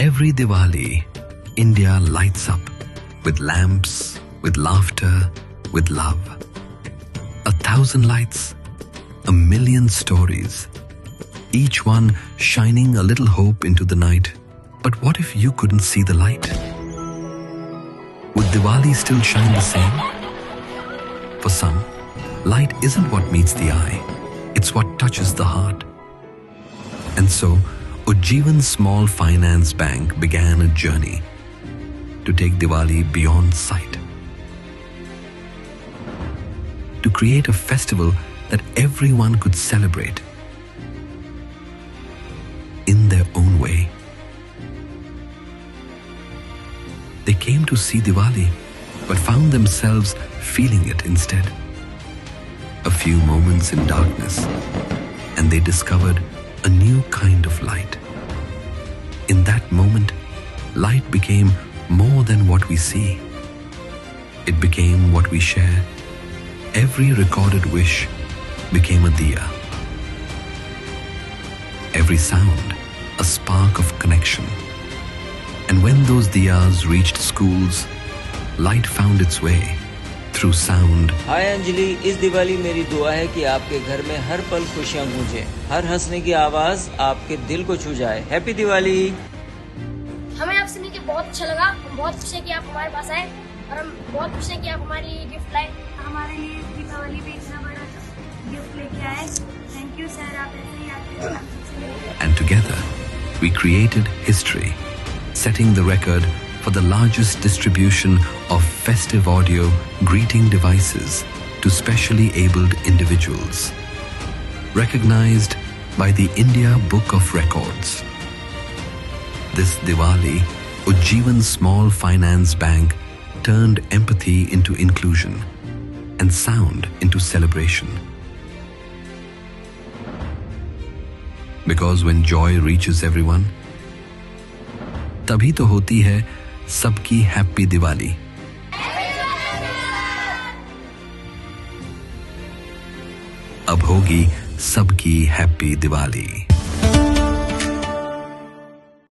Every Diwali, India lights up with lamps, with laughter, with love. 1,000 lights, 1,000,000 stories, each one shining a little hope into the night. But what if you couldn't see the light? Would Diwali still shine the same? For some, light isn't what meets the eye, it's what touches the heart. And so, Ujjivan Small Finance Bank began a journey to take Diwali beyond sight, to create a festival that everyone could celebrate in their own way. They came to see Diwali, but found themselves feeling it instead. A few moments in darkness, and they discovered a new kind of light. In that moment, light became more than what we see. It became what we share. Every recorded wish became a diya. Every sound, a spark of connection. And when those diyas reached schools, light found its way through sound. हाय अंजलि, इस दिवाली मेरी दुआ है कि आपके घर में हर पल खुशियां गूंजे, हर हंसने की आवाज आपके दिल को छू जाए। हैप्पी दिवाली। हमें आपसे मिलकर बहुत अच्छा लगा। हम बहुत खुश हैं कि आप हमारे पास आए और हम बहुत खुश हैं कि आप हमारे लिए गिफ्ट लाए। हमारे लिए दीपावली पे इतना बड़ा गिफ्ट लेके आए। थैंक यू सर, आप ऐसे ही आते हैं। And together, we created history, setting the record for the largest distribution of festive audio greeting devices to specially abled individuals, recognized by the India Book of Records. This Diwali, Ujjivan Small Finance Bank turned empathy into inclusion and sound into celebration. Because when joy reaches everyone, तभी तो होती है सबकी happy Diwali. अब होगी सबकी happy Diwali.